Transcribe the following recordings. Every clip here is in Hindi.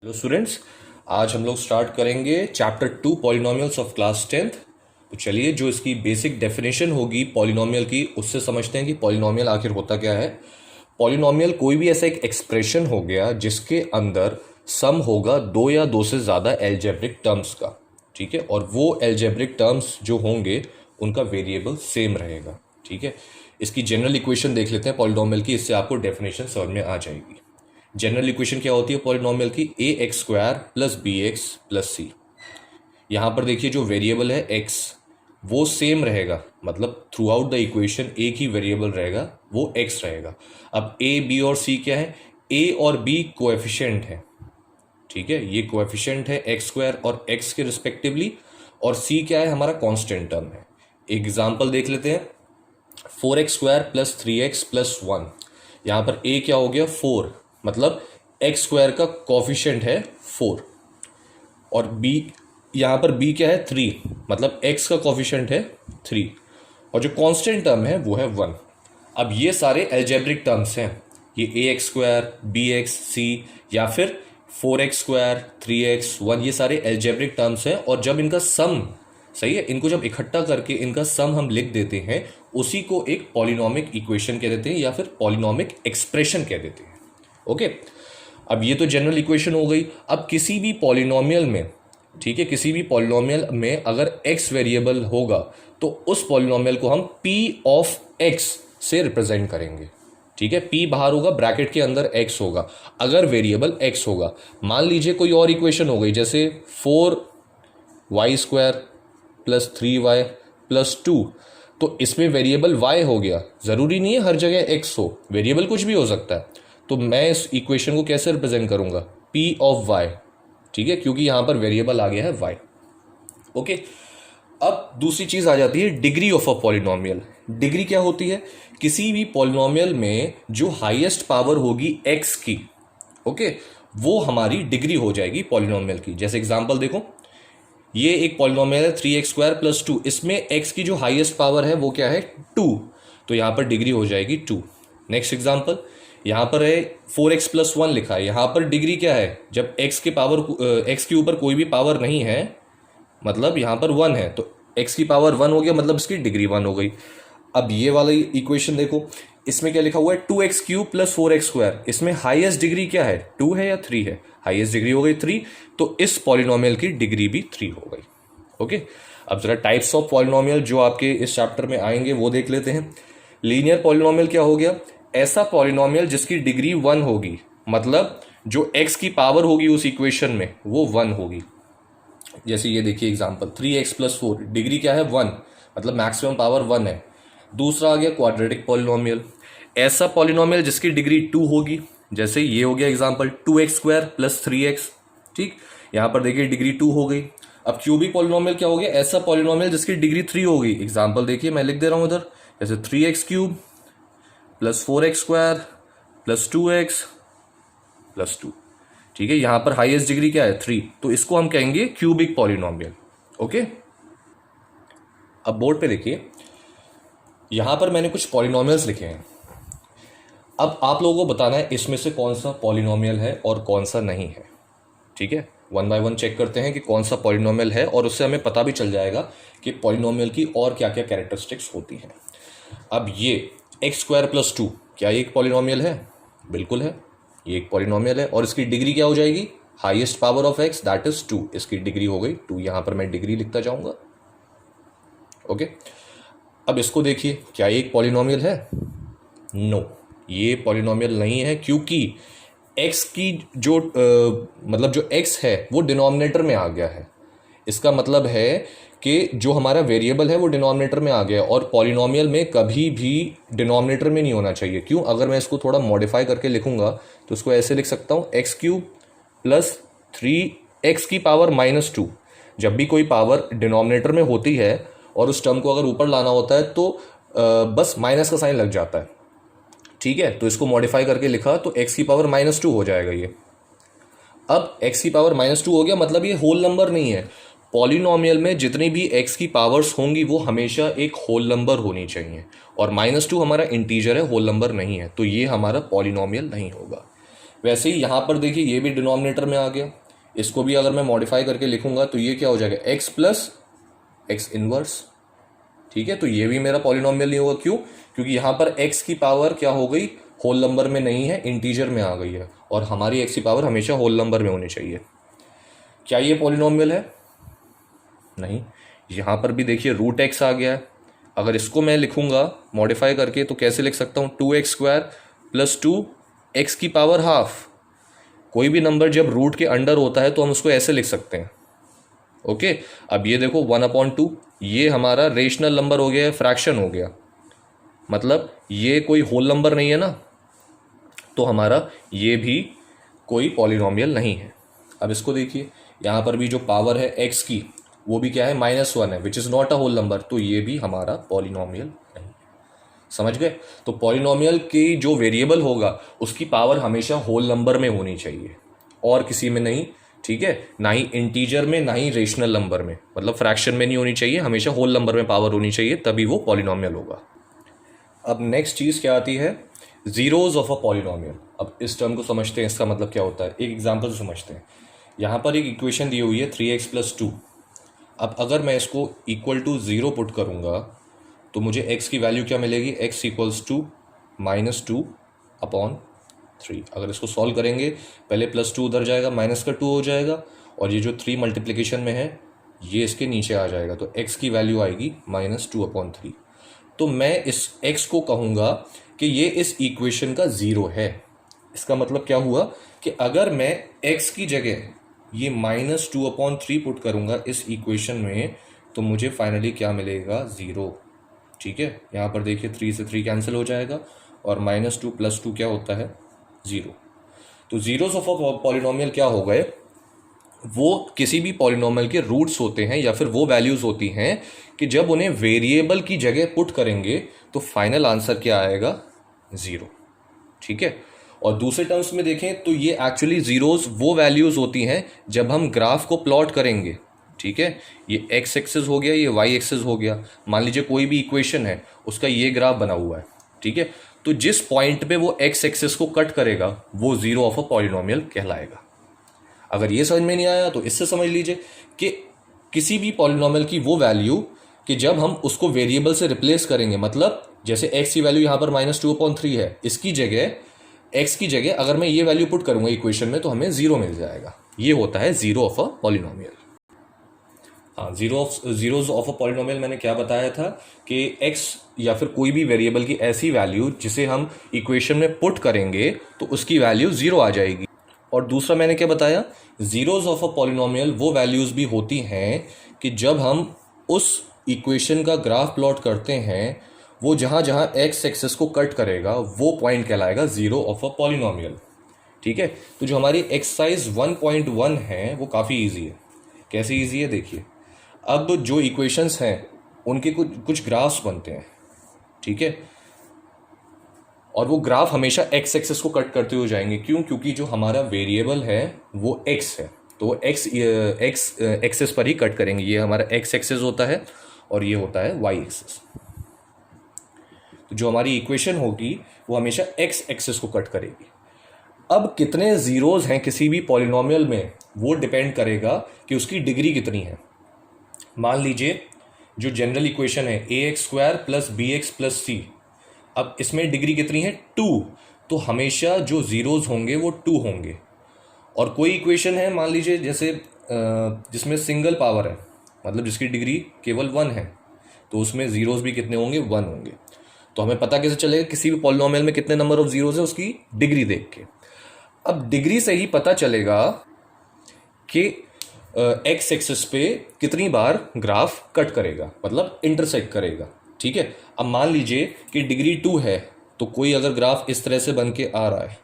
हेलो स्टूडेंट्स, आज हम लोग स्टार्ट करेंगे chapter 2 polynomials of class 10th। तो चलिए, जो इसकी बेसिक डेफिनेशन होगी पॉलिनोमियल की, उससे समझते हैं कि पॉलिनोमियल आखिर होता क्या है। पॉलिनोमियल कोई भी ऐसा एक एक्सप्रेशन हो गया जिसके अंदर सम होगा दो या दो से ज़्यादा एल्जेब्रिक टर्म्स का, ठीक है, और वो एल्जेब्रिक टर्म्स जो होंगे उनका वेरिएबल सेम रहेगा, ठीक है। इसकी जनरल इक्वेशन देख लेते हैं पॉलिनोमियल की, इससे आपको डेफिनेशन समझ में आ जाएगी। जनरल इक्वेशन क्या होती है पॉलिनोमियल की? A x square plus b x plus c. यहाँ पर देखिए, जो वेरिएबल है एक्स वो सेम रहेगा, मतलब थ्रू आउट द इक्वेशन एक ही वेरिएबल रहेगा, वो एक्स रहेगा। अब ए बी और सी क्या है? ए और बी कोएफिशिएंट है, ठीक है, ये कोएफिशिएंट है एक्स स्क्वायर और एक्स के रिस्पेक्टिवली, और सी क्या है? हमारा कांस्टेंट टर्म है। एग्जाम्पल देख लेते हैं, 4x square plus 3x plus 1। यहाँ पर a क्या हो गया? 4, मतलब x स्क्वायर का कॉफिशिएंट है 4, और b, यहाँ पर b क्या है? 3, मतलब x का कॉफिशिएंट है 3, और जो कांस्टेंट टर्म है वो है 1। अब ये सारे एल्जेब्रिक टर्म्स हैं, ये ax स्क्वायर, bx, c, या फिर 4x स्क्वायर, 3x, 1, ये सारे एल्जेब्रिक टर्म्स हैं। और जब इनका सम, सही है, इनको जब इकट्ठा करके इनका सम हम लिख देते हैं, उसी को एक पॉलिनोमिक इक्वेशन कह देते हैं या फिर पॉलिनोमिक एक्सप्रेशन कह देते हैं। ओके, अब ये तो जनरल इक्वेशन हो गई। अब किसी भी पॉलिनोमियल में, ठीक है, किसी भी पॉलिनोमियल में अगर x वेरिएबल होगा तो उस पॉलिनोमियल को हम p ऑफ x से रिप्रेजेंट करेंगे, ठीक है। p बाहर होगा, ब्रैकेट के अंदर x होगा अगर वेरिएबल x होगा। मान लीजिए कोई और इक्वेशन हो गई, जैसे 4y square plus 3y plus 2, तो इसमें वेरिएबल y हो गया। ज़रूरी नहीं है हर जगह x हो, वेरिएबल कुछ भी हो सकता है। तो मैं इस इक्वेशन को कैसे रिप्रेजेंट करूंगा? p ऑफ y, ठीक है, क्योंकि यहां पर वेरिएबल आ गया है y। ओके, अब दूसरी चीज आ जाती है degree of a polynomial. Degree क्या होती है? किसी भी पॉलिनोमियल में जो हाईएस्ट पावर होगी x की, ओके, वो हमारी डिग्री हो जाएगी पॉलिनोमियल की। जैसे एग्जांपल देखो, ये एक पॉलिनोमियल है 3x स्क्वायर प्लस 2, इसमें x की जो हाईएस्ट पावर है वो क्या है? 2, तो यहां पर डिग्री हो जाएगी 2। नेक्स्ट एग्जांपल, यहाँ पर है 4x प्लस 1 लिखा है, यहाँ पर डिग्री क्या है? जब x के ऊपर कोई भी पावर नहीं है, मतलब यहाँ पर 1 है, तो x की पावर 1 हो गया, मतलब इसकी डिग्री 1 हो गई। अब ये वाली इक्वेशन देखो, इसमें क्या लिखा हुआ है? 2x cube plus 4x square. इसमें हाईएस्ट डिग्री क्या है? 2 है या 3 है? हाईएस्ट डिग्री हो गई 3, तो इस पॉलिनोमियल की डिग्री भी 3 हो गई। ओके, अब जरा टाइप्स ऑफ पॉलिनोमियल जो आपके इस चैप्टर में आएंगे वो देख लेते हैं। लीनियर पॉलिनोमियल क्या हो गया? ऐसा पॉलिनोमियल जिसकी डिग्री 1 होगी, मतलब जो x की पावर होगी उस इक्वेशन में वो 1 होगी। जैसे ये देखिए एग्जांपल, 3x प्लस 4, डिग्री क्या है? 1, मतलब मैक्सिमम पावर 1 है। दूसरा आ गया क्वाड्रेटिक पॉलिनोमियल, ऐसा पॉलिनोमियल जिसकी डिग्री 2 होगी। जैसे ये हो गया example, 2x square plus 3x, ठीक, यहाँ पर देखिए डिग्री 2 हो गई। अब क्यूबिक पॉलिनोमियल क्या हो गया? ऐसा पॉलिनोमियल जिसकी डिग्री 3 होगी। एग्जांपल देखिए, मैं लिख दे रहा हूँ इधर, जैसे 3x cube plus 4x square plus 2x plus 2, ठीक है, यहां पर हाईएस्ट डिग्री क्या है? 3, तो इसको हम कहेंगे क्यूबिक पॉलिनोमियल। ओके, अब बोर्ड पे देखिए, यहां पर मैंने कुछ पॉलिनोमियल्स लिखे हैं। अब आप लोगों को बताना है इसमें से कौन सा पॉलिनोमियल है और कौन सा नहीं है, ठीक है। वन बाय वन चेक करते हैं कि कौन सा पॉलिनोमियल है, और उससे हमें पता भी चल जाएगा कि पॉलिनोमियल की और क्या क्या कैरेक्टरिस्टिक्स होती हैं। अब ये एक्स स्क्वायर प्लस 2, क्या ये एक पॉलिनोमियल है? बिल्कुल है, ये एक पॉलिनोमियल है, और इसकी डिग्री क्या हो जाएगी? Highest power of x, that is 2, इसकी डिग्री हो गई 2। यहां पर मैं डिग्री लिखता जाऊंगा। ओके, अब इसको देखिए, क्या ये एक पॉलिनोमियल है? नो, ये पॉलिनोमियल नहीं है, क्योंकि x की जो मतलब जो x है वो डिनोमिनेटर में आ गया है। इसका मतलब है कि जो हमारा वेरिएबल है वो डिनोमिनेटर में आ गया, और पॉलिनोमियल में कभी भी डिनोमिनेटर में नहीं होना चाहिए। क्यों? अगर मैं इसको थोड़ा मॉडिफाई करके लिखूंगा तो इसको ऐसे लिख सकता हूँ, एक्स क्यूब प्लस 3x की पावर माइनस 2। जब भी कोई पावर डिनोमिनेटर में होती है और उस टर्म को अगर ऊपर लाना होता है तो बस माइनस का साइन लग जाता है, ठीक है। तो इसको मॉडिफाई करके लिखा तो x की पावर माइनस 2 हो जाएगा ये। अब x की पावर माइनस 2 हो गया, मतलब ये होल नंबर नहीं है। पॉलिनोमियल में जितनी भी x की पावर्स होंगी वो हमेशा एक होल नंबर होनी चाहिए, और -2 हमारा इंटीजर है, होल नंबर नहीं है, तो ये हमारा पॉलिनोमियल नहीं होगा। वैसे ही यहाँ पर देखिए ये भी डिनोमिनेटर में आ गया, इसको भी अगर मैं मॉडिफाई करके लिखूंगा तो ये क्या हो जाएगा, एक्स प्लस एक्स इनवर्स। ठीक है, तो ये भी मेरा पॉलिनोमियल नहीं होगा। क्यों? क्योंकि यहाँ पर x की पावर क्या हो गई, होल नंबर में नहीं है, इंटीजर में आ गई है, और हमारी x की पावर हमेशा होल नंबर में होनी चाहिए। क्या ये पॉलिनोमियल है? नहीं। यहाँ पर भी देखिए रूट एक्स आ गया है, अगर इसको मैं लिखूंगा मॉडिफाई करके तो कैसे लिख सकता हूँ, 2x² प्लस 2 x की पावर हाफ। कोई भी नंबर जब रूट के अंडर होता है तो हम उसको ऐसे लिख सकते हैं। ओके, अब ये देखो 1/2, ये हमारा रेशनल नंबर हो गया है, फ्रैक्शन हो गया, मतलब ये कोई होल नंबर नहीं है ना, तो हमारा ये भी कोई पॉलिनोमियल नहीं है। अब इसको देखिए, यहाँ पर भी जो पावर है x की वो भी क्या है, -1 है, which is not a whole number, तो ये भी हमारा पॉलिनोमियल नहीं। समझ गए? तो पॉलिनोमियल की जो वेरिएबल होगा उसकी पावर हमेशा होल नंबर में होनी चाहिए और किसी में नहीं। ठीक है, ना ही इंटीजर में ना ही रेशनल नंबर में, मतलब फ्रैक्शन में नहीं होनी चाहिए, हमेशा होल नंबर में पावर होनी चाहिए, तभी वो पॉलिनोमियल होगा। अब नेक्स्ट चीज़ क्या आती है, जीरोज ऑफ अ पॉलिनोमियल। अब इस टर्म को समझते हैं, इसका मतलब क्या होता है, एक एग्जांपल से समझते हैं। यहाँ पर एक इक्वेशन दी हुई है 3x + 2। अब अगर मैं इसको इक्वल टू 0 पुट करूँगा तो मुझे x की वैल्यू क्या मिलेगी, x = -2/3। अगर इसको सॉल्व करेंगे, पहले +2 उधर जाएगा, -2 हो जाएगा, और ये जो 3 मल्टीप्लिकेशन में है ये इसके नीचे आ जाएगा, तो x की वैल्यू आएगी -2/3। तो मैं इस x को कहूँगा कि ये इस इक्वेशन का ज़ीरो है। इसका मतलब क्या हुआ कि अगर मैं x की जगह ये -2/3 पुट करूँगा इस इक्वेशन में, तो मुझे फाइनली क्या मिलेगा, 0। ठीक है, यहाँ पर देखिए 3 से 3 कैंसिल हो जाएगा, और -2 + 2 क्या होता है, 0। तो जीरोस ऑफ अ पॉलिनोमियल क्या हो गए, वो किसी भी पॉलिनोमियल के रूट्स होते हैं या फिर वो वैल्यूज़ होती हैं कि जब उन्हें वेरिएबल की जगह पुट करेंगे तो फाइनल आंसर क्या आएगा, 0। ठीक है, और दूसरे टर्म्स में देखें तो ये एक्चुअली जीरोस वो वैल्यूज़ होती हैं जब हम ग्राफ को प्लॉट करेंगे। ठीक है, ये एक्स एक्सिस हो गया, ये वाई एक्सिस हो गया। मान लीजिए कोई भी इक्वेशन है, उसका ये ग्राफ बना हुआ है। ठीक है, तो जिस पॉइंट पे वो एक्स एक्सिस को कट करेगा वो जीरो ऑफ अ पॉलिनोमियल कहलाएगा। अगर ये समझ में नहीं आया तो इससे समझ लीजिए कि किसी भी पॉलिनोमियल की वो वैल्यू कि जब हम उसको वेरिएबल से रिप्लेस करेंगे, मतलब जैसे x की वैल्यू यहाँ पर -2/3 है, इसकी जगह x की जगह अगर मैं ये वैल्यू पुट करूंगा इक्वेशन में तो हमें 0 मिल जाएगा। ये होता है जीरो ऑफ अ पॉलिनोमियल। हाँ, जीरोज ऑफ अ पॉलिनोमियल मैंने क्या बताया था कि x या फिर कोई भी वेरिएबल की ऐसी वैल्यू जिसे हम इक्वेशन में पुट करेंगे तो उसकी वैल्यू 0 आ जाएगी। और दूसरा मैंने क्या बताया, जीरोज ऑफ अ पॉलिनोमियल वो वैल्यूज़ भी होती हैं कि जब हम उस इक्वेशन का ग्राफ प्लॉट करते हैं, वो जहाँ जहाँ एक्स एक्सिस को कट करेगा वो पॉइंट कहलाएगा जीरो ऑफ अ पॉलिनोमियल। ठीक है, तो जो हमारी एक्सरसाइज 1.1 है वो काफ़ी इजी है। कैसे इजी है देखिए, अब जो इक्वेशंस हैं उनके कुछ ग्राफ्स बनते हैं। ठीक है, और वो ग्राफ हमेशा एक्स एक्सिस को कट करते हुए जाएंगे। क्यों? क्योंकि जो हमारा वेरिएबल है वो एक्स है, तो एक्स एक्सिस पर ही कट करेंगे। ये हमारा एक्स एक्सिस होता है और ये होता है वाई एक्सिस। तो जो हमारी इक्वेशन होगी वो हमेशा एक्स एक्सिस को कट करेगी। अब कितने जीरोज हैं किसी भी पॉलिनोमियल में वो डिपेंड करेगा कि उसकी डिग्री कितनी है। मान लीजिए जो जनरल इक्वेशन है ax² + bx + c, अब इसमें डिग्री कितनी है, 2, तो हमेशा जो जीरोज होंगे वो 2 होंगे। और कोई इक्वेशन है मान लीजिए जैसे जिसमें सिंगल पावर है, मतलब जिसकी डिग्री केवल 1 है, तो उसमें जीरोज भी कितने होंगे, 1 होंगे। तो हमें पता कैसे चलेगा किसी भी पॉलिनोमियल में कितने नंबर ऑफ जीरोज है, उसकी डिग्री देख के। अब डिग्री से ही पता चलेगा कि एक्स एक्सिस पे कितनी बार ग्राफ कट करेगा, मतलब इंटरसेक्ट करेगा। ठीक है, अब मान लीजिए कि डिग्री 2 है, तो कोई अगर ग्राफ इस तरह से बन के आ रहा है,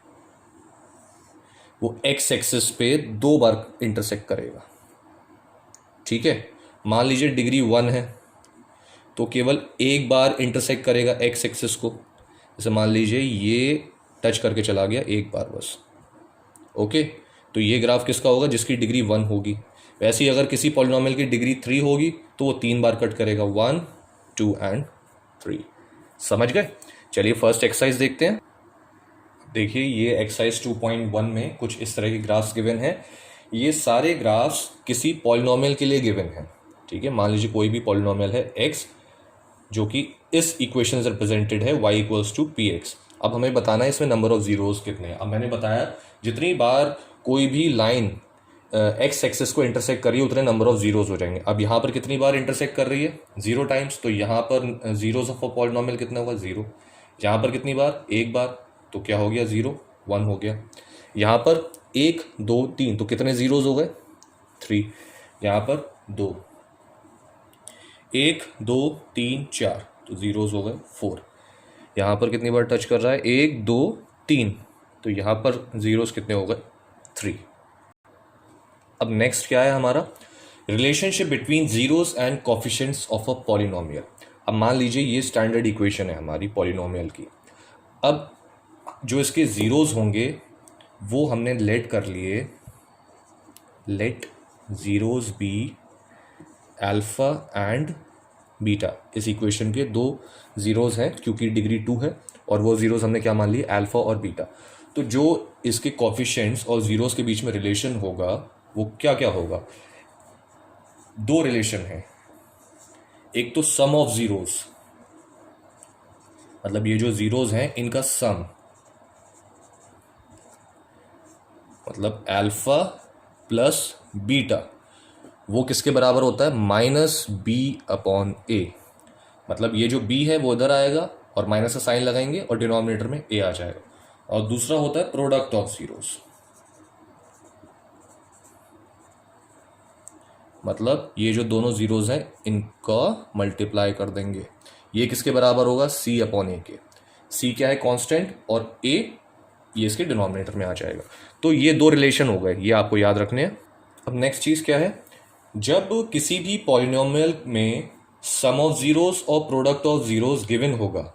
वो एक्स एक्सिस पे 2 बार इंटरसेक्ट करेगा। ठीक है, मान लीजिए डिग्री 1 है तो केवल एक बार इंटरसेक्ट करेगा एक्स एक्सिस को। जैसे मान लीजिए ये टच करके चला गया एक बार बस। ओके, तो ये ग्राफ किसका होगा, जिसकी डिग्री 1 होगी। वैसे ही अगर किसी पॉलिनोमियल की डिग्री 3 होगी तो वो 3 बार कट करेगा, 1, 2 एंड 3। समझ गए? चलिए फर्स्ट एक्सरसाइज देखते हैं। देखिए ये एक्सरसाइज 2.1 में कुछ इस तरह के ग्राफ्स गिवन हैं। ये सारे ग्राफ्स किसी पॉलिनोमियल के लिए गिवन हैं। ठीक है, मान लीजिए कोई भी पॉलिनोमियल है x जो कि इस इक्वेशन से रिप्रेजेंटेड है y equals to p x. अब हमें बताना है इसमें नंबर ऑफ जीरोस कितने हैं। अब मैंने बताया जितनी बार कोई भी लाइन एक्स एक्सिस को इंटरसेक्ट कर रही है उतने नंबर ऑफ जीरोस हो जाएंगे। अब यहाँ पर कितनी बार इंटरसेक्ट कर रही है, 0 टाइम्स, तो यहाँ पर जीरोस ऑफ अ पॉलिनोमियल कितना होगा, 0। यहाँ पर कितनी बार, एक बार, तो क्या हो गया, 0, 1 हो गया। यहाँ पर 1 2 3 तो कितने जीरोस हो गए, 3। यहाँ पर 2, 1 2 3 4 तो जीरोस हो गए 4। यहाँ पर कितनी बार टच कर रहा है, 1 2 3 तो यहाँ पर जीरोस कितने हो गए, 3। अब नेक्स्ट क्या है हमारा, relationship between zeros and coefficients of a polynomial. अब मान लीजिए ये स्टैंडर्ड इक्वेशन है हमारी पॉलिनोमियल की। अब जो इसके जीरोस होंगे वो हमने लेट कर लिए, let zeros be alpha and beta. इस इक्वेशन के दो जीरोस हैं क्योंकि डिग्री 2 है, और वो जीरोस हमने क्या मान लिए, अल्फा और बीटा। तो जो इसके कोफिशिएंट्स और जीरोस के बीच में रिलेशन होगा वो क्या क्या होगा, दो रिलेशन है। एक तो सम ऑफ जीरोस, मतलब ये जो जीरोस हैं इनका सम, मतलब अल्फा प्लस बीटा, वो किसके बराबर होता है, -b/a। मतलब ये जो b है वो इधर आएगा और माइनस का साइन लगाएंगे और डिनोमिनेटर में a आ जाएगा। और दूसरा होता है प्रोडक्ट ऑफ जीरोस, मतलब ये जो दोनों जीरोस हैं इनका मल्टीप्लाई कर देंगे। ये किसके बराबर होगा, c/a के। c क्या है, कांस्टेंट, और a ये इसके डिनोमिनेटर में आ जाएगा। तो ये दो रिलेशन हो गए, ये आपको याद रखने हैं। अब नेक्स्ट चीज़ क्या है, जब किसी भी पॉलिनोमियल में सम ऑफ जीरोस और प्रोडक्ट ऑफ जीरोस गिवन होगा,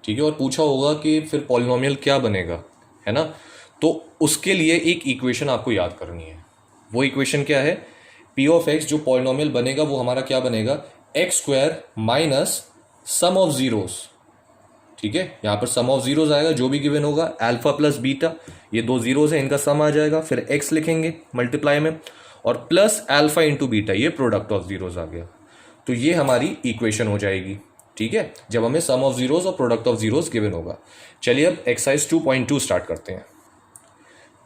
ठीक है, और पूछा होगा कि फिर पॉलिनोमियल क्या बनेगा, है ना, तो उसके लिए एक इक्वेशन आपको याद करनी है। वो इक्वेशन क्या है, p ऑफ x जो पॉलिनोमियल बनेगा वो हमारा क्या बनेगा, x² minus sum of zeros. ठीक है, यहाँ पर सम ऑफ जीरोस आएगा जो भी गिवन होगा, अल्फा प्लस बीटा, ये दो जीरोस है इनका सम आ जाएगा, फिर x लिखेंगे मल्टीप्लाई में, और प्लस अल्फा इंटू बीटा, ये प्रोडक्ट ऑफ जीरोस आ गया। तो ये हमारी इक्वेशन हो जाएगी। ठीक है, जब हमें सम ऑफ जीरोस और प्रोडक्ट ऑफ जीरोस गिवन होगा। चलिए अब एक्सरसाइज 2.2 स्टार्ट करते हैं।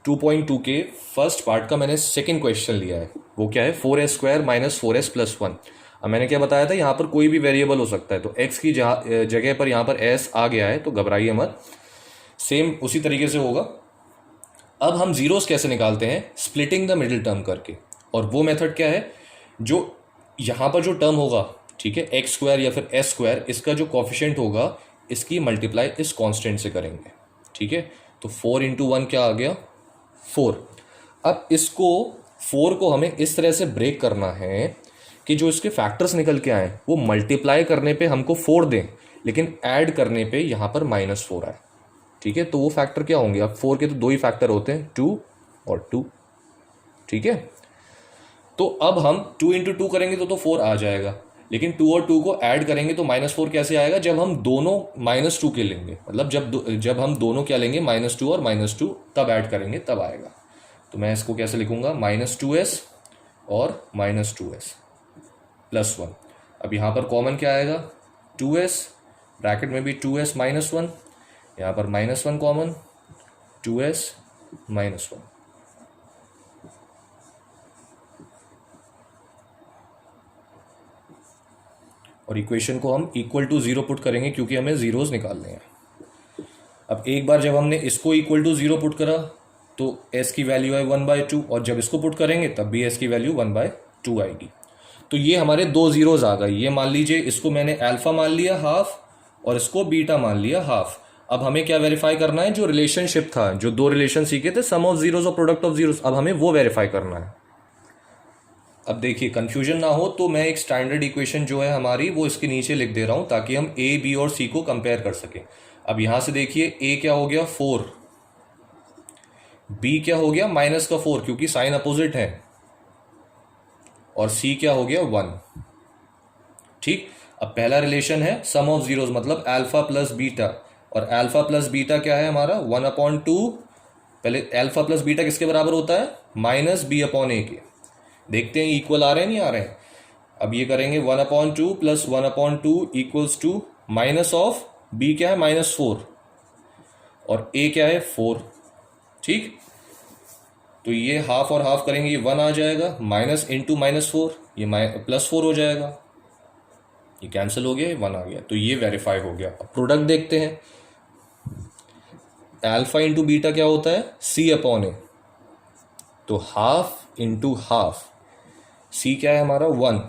2.2 के फर्स्ट पार्ट का मैंने सेकंड क्वेश्चन लिया है, वो क्या है, 4s² माइनस 4s प्लस 1। अब मैंने क्या बताया था, यहाँ पर कोई भी वेरिएबल हो सकता है, तो x की जगह पर यहाँ पर s आ गया है, तो घबराइए मत, सेम उसी तरीके से होगा। अब हम जीरोस कैसे निकालते हैं, स्प्लिटिंग द मिडिल टर्म करके, और वो मेथड क्या है, जो यहाँ पर जो टर्म होगा, ठीक है, x² या फिर s², इसका जो कोफिशिएंट होगा इसकी मल्टीप्लाई इस कांस्टेंट से करेंगे। ठीक है, तो 4 इंटू 1 क्या आ गया, 4। अब इसको 4 को हमें इस तरह से ब्रेक करना है कि जो इसके फैक्टर्स निकल के आए वो मल्टीप्लाई करने पे हमको 4 दें, लेकिन ऐड करने पे यहाँ पर -4 आए। ठीक है, तो वो फैक्टर क्या होंगे, अब 4 के तो दो ही फैक्टर होते हैं, 2 और 2। ठीक है, तो अब हम 2 इंटू 2 करेंगे तो 4 आ जाएगा, लेकिन 2 और 2 को ऐड करेंगे तो -4 कैसे आएगा, जब हम दोनों -2 के लेंगे, मतलब जब हम दोनों क्या लेंगे, -2 और -2 तब ऐड करेंगे तब आएगा। तो मैं इसको कैसे लिखूंगा, -2s और -2s प्लस 1। अब यहाँ पर कॉमन क्या आएगा, 2s, ब्रैकेट में भी 2s -1, यहाँ पर -1 कॉमन, 2s -1। और इक्वेशन को हम इक्वल टू 0 पुट करेंगे क्योंकि हमें जीरोस निकालने हैं। अब एक बार जब हमने इसको इक्वल टू 0 पुट करा तो s की वैल्यू है 1/2, और जब इसको पुट करेंगे तब भी s की वैल्यू 1/2 आएगी। तो ये हमारे दो जीरोस आ गए। ये मान लीजिए इसको मैंने अल्फा मान लिया हाफ और इसको बीटा मान लिया हाफ। अब हमें क्या वेरीफाई करना है, जो रिलेशनशिप था, जो दो रिलेशन सीखे थे, सम ऑफ जीरोस और प्रोडक्ट ऑफ जीरोस, अब हमें वो वेरीफाई करना है। अब देखिए कंफ्यूजन ना हो तो मैं एक स्टैंडर्ड इक्वेशन जो है हमारी वो इसके नीचे लिख दे रहा हूं ताकि हम a, b और c को कंपेयर कर सकें। अब यहां से देखिए a क्या हो गया 4, b क्या हो गया -4 क्योंकि साइन अपोजिट है, और c क्या हो गया 1। ठीक, अब पहला रिलेशन है सम ऑफ जीरोस, मतलब अल्फा प्लस बीटा, और अल्फा प्लस बीटा क्या है हमारा 1/2। पहले अल्फा प्लस बीटा किसके बराबर होता है, माइनस बी अपॉन ए के। देखते हैं इक्वल आ रहे हैं नहीं आ रहे हैं। अब ये करेंगे 1/2 plus 1/2 equals to minus of b क्या है -4 और ए क्या है 4। ठीक, तो ये हाफ और हाफ करेंगे, ये 1 आ जाएगा, माइनस इंटू -4 ये +4 हो जाएगा, ये कैंसिल हो गया, ये 1 आ गया, तो ये वेरीफाई हो गया। अब प्रोडक्ट देखते हैं, अल्फा इंटू बीटा क्या होता है सी अपॉन ए, तो हाफ इंटू हाफ, सी क्या है हमारा 1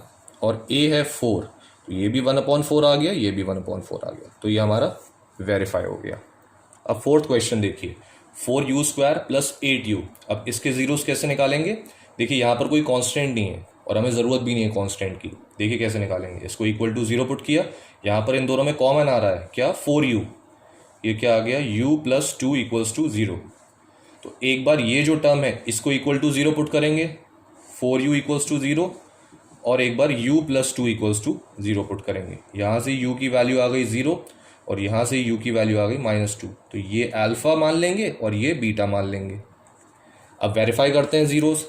और ए है 4, तो ये भी 1/4 आ गया, ये भी 1/4 आ गया, तो ये हमारा वेरीफाई हो गया। अब फोर्थ क्वेश्चन देखिए, 4u² प्लस 8u। अब इसके जीरोस कैसे निकालेंगे, देखिए यहाँ पर कोई कांस्टेंट नहीं है और हमें ज़रूरत भी नहीं है कांस्टेंट की। देखिए कैसे निकालेंगे, इसको इक्वल टू 0 पुट किया, यहाँ पर इन दोनों में कॉमन आ रहा है क्या 4u, ये क्या आ गया u + 2 = 0। तो एक बार ये जो टर्म है इसको इक्वल टू 0 पुट करेंगे, 4u = 0, और एक बार u + 2 = 0 पुट करेंगे। यहाँ से u की वैल्यू आ गई 0 और यहाँ से u की वैल्यू आ गई -2, तो ये अल्फा मान लेंगे और ये बीटा मान लेंगे। अब वेरीफाई करते हैं zeros,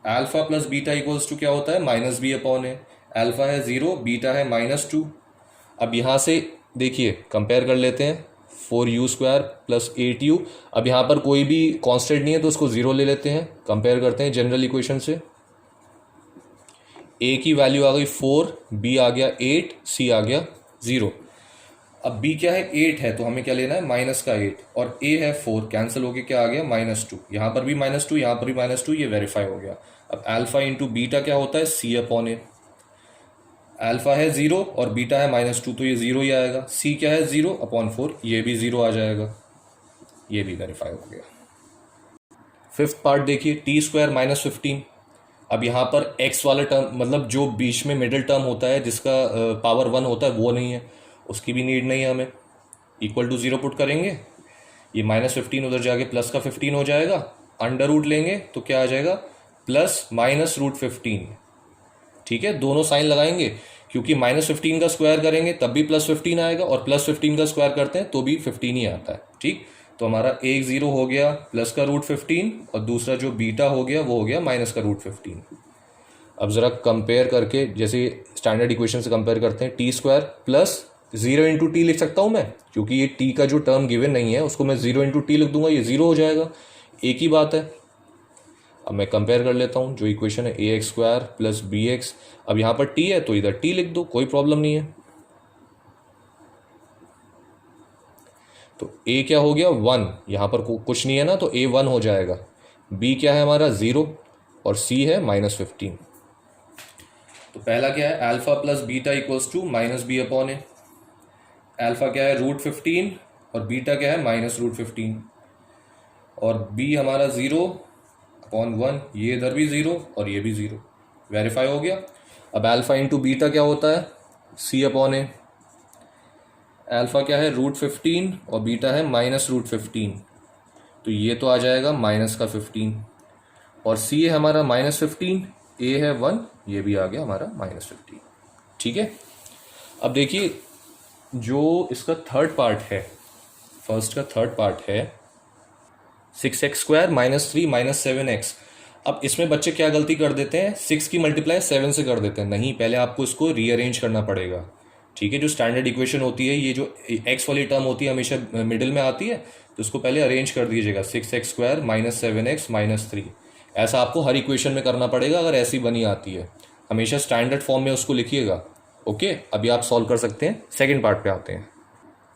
alpha plus beta equals to क्या होता है -b अपॉन ए, अल्फा है 0, बीटा है -2। अब यहाँ से देखिए कंपेयर कर लेते हैं, 4u² प्लस 8u। अब यहाँ पर कोई भी कांस्टेंट नहीं है तो उसको 0 ले लेते हैं, कंपेयर करते हैं जनरल इक्वेशन से। a की वैल्यू आ गई 4, b आ गया 8, c आ गया 0। अब b क्या है 8 है, तो हमें क्या लेना है माइनस का 8, और a है 4, कैंसिल होके क्या आ गया -2, यहाँ पर भी -2, यहाँ पर भी -2, ये वेरीफाई हो गया। अब अल्फा इंटू बीटा क्या होता है c अपॉन ए, अल्फा है 0 और बीटा है -2, तो ये 0 ही आएगा। c क्या है 0/4, ये भी 0 आ जाएगा, ये भी वेरीफाई हो गया। फिफ्थ पार्ट देखिए, t² - 15। अब यहाँ पर x वाला टर्म, मतलब जो बीच में मिडिल टर्म होता है जिसका पावर 1 होता है वो नहीं है, उसकी भी नीड नहीं है हमें, इक्वल टू 0 पुट करेंगे, ये -15 उधर जाके प्लस का 15 हो जाएगा, अंडर रूट लेंगे तो क्या आ जाएगा +-√15। ठीक है, दोनों साइन लगाएंगे क्योंकि -15 का स्क्वायर करेंगे तब भी +15 आएगा और +15 का स्क्वायर करते हैं तो भी 15 ही आता है। ठीक, तो हमारा एक 0 हो गया प्लस का √15 और दूसरा जो बीटा हो गया वो हो गया माइनस का √15। अब ज़रा कंपेयर करके, जैसे स्टैंडर्ड इक्वेशन से कंपेयर करते हैं, t² प्लस 0 × t लिख सकता हूँ मैं, क्योंकि ये t का जो टर्म गिवन नहीं है उसको मैं 0 × t लिख दूंगा, ये 0 हो जाएगा, एक ही बात है। अब मैं कंपेयर कर लेता हूँ, जो इक्वेशन है ax² प्लस bx, अब यहाँ पर t है तो इधर t लिख दो, कोई प्रॉब्लम नहीं है। तो a क्या हो गया 1, यहाँ पर कुछ नहीं है ना, तो a 1 हो जाएगा, b क्या है हमारा 0 और c है -15। तो पहला क्या है, alpha plus beta equals to -b upon a, alpha क्या है √15 और बीटा क्या है -√15, और b हमारा 0/1, ये इधर भी 0 और ये भी 0, वेरीफाई हो गया। अब अल्फा इंटू बीटा क्या होता है c अपॉन ए, अल्फा क्या है √15 और बीटा है -√15, तो ये तो आ जाएगा -15, और c है हमारा -15, a है 1, ये भी आ गया हमारा -15। ठीक है, अब देखिए जो इसका थर्ड पार्ट है, फर्स्ट का थर्ड पार्ट है 6x² - 3 - 7x। अब इसमें बच्चे क्या गलती कर देते हैं, 6 की मल्टीप्लाई 7 से कर देते हैं, नहीं, पहले आपको इसको रीअरेंज करना पड़ेगा। ठीक है, जो स्टैंडर्ड इक्वेशन होती है, ये जो x वाली टर्म होती है हमेशा मिडिल में आती है, तो उसको पहले अरेंज कर दीजिएगा, 6x² - 7x - 3, ऐसा आपको हर इक्वेशन में करना पड़ेगा अगर ऐसी बनी आती है, हमेशा स्टैंडर्ड फॉर्म में उसको लिखिएगा। ओके, अभी आप सॉल्व कर सकते हैं। सेकेंड पार्ट पे आते हैं।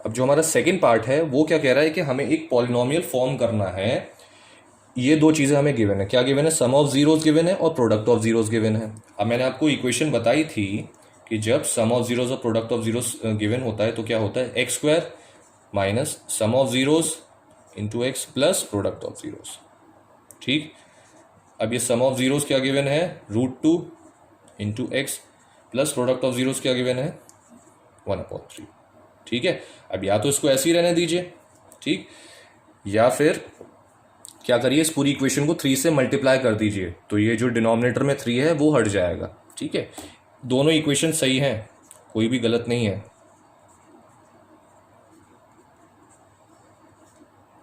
अब जो हमारा सेकेंड पार्ट है वो क्या कह रहा है कि हमें एक पॉलिनोमियल फॉर्म करना है। ये दो चीज़ें हमें गिवन है, क्या गिवन है, सम ऑफ जीरोस गिवन है और प्रोडक्ट ऑफ जीरोस गिवन है। अब मैंने आपको इक्वेशन बताई थी कि जब सम ऑफ जीरोस और प्रोडक्ट ऑफ जीरोस गिवन होता है तो क्या होता है, x² minus sum of zeros into x plus product of zeros. ठीक, अब ये सम ऑफ जीरोस क्या गिवन है, √2 into x plus product of zeros क्या गिवन है, 1/3। ठीक है, अब या तो इसको ऐसे ही रहने दीजिए, ठीक, या फिर क्या करिए, इस पूरी इक्वेशन को 3 से मल्टीप्लाई कर दीजिए, तो ये जो डिनोमिनेटर में 3 है वो हट जाएगा। ठीक है, दोनों इक्वेशन सही हैं, कोई भी गलत नहीं है।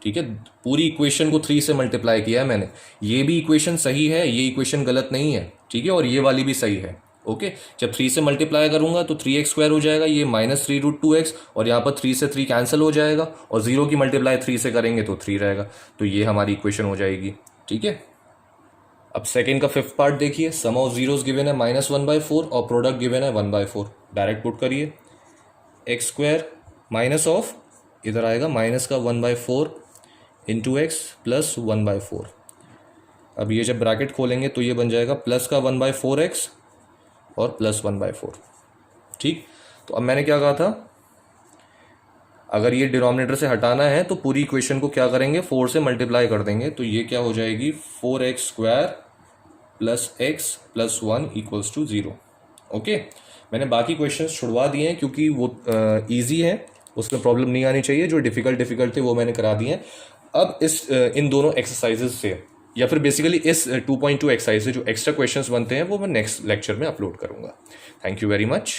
ठीक है, पूरी इक्वेशन को 3 से मल्टीप्लाई किया है मैंने। ये भी इक्वेशन सही है, ये इक्वेशन गलत नहीं है, ठीक है, और ये वाली भी सही है। ओके, जब 3 से मल्टीप्लाई करूंगा तो 3x² हो जाएगा, ये -3√2x, और यहाँ पर 3 से 3 कैंसिल हो जाएगा, और 0 की मल्टीप्लाई 3 से करेंगे तो 3 रहेगा। तो ये हमारी इक्वेशन हो जाएगी, ठीक है। अब सेकेंड का फिफ्थ पार्ट देखिए, सम ऑफ जीरोस गिवन है -1/4 और प्रोडक्ट गिवन है 1/4। डायरेक्ट पुट करिए, x² माइनस ऑफ, इधर आएगा माइनस का 1/4 इंटू एक्स प्लस 1/4। अब ये जब ब्रैकेट खोलेंगे तो ये बन जाएगा प्लस का 1/4x और प्लस 1/4, ठीक। तो अब मैंने क्या कहा था, अगर ये डिनोमिनेटर से हटाना है तो पूरी इक्वेशन को क्या करेंगे, 4 से मल्टीप्लाई कर देंगे। तो ये क्या हो जाएगी, 4x² plus x plus 1 equals to 0। Okay, मैंने बाकी क्वेश्चंस छुड़वा दिए हैं क्योंकि वो इजी है, उसमें प्रॉब्लम नहीं आनी चाहिए। जो डिफिकल्ट थे वो मैंने करा दिए हैं। अब इन दोनों एक्सरसाइजेज से, या फिर बेसिकली इस 2.2 एक्सरसाइज से जो एक्स्ट्रा क्वेश्चंस बनते हैं वो मैं नेक्स्ट लेक्चर में अपलोड करूंगा। Thank you very much.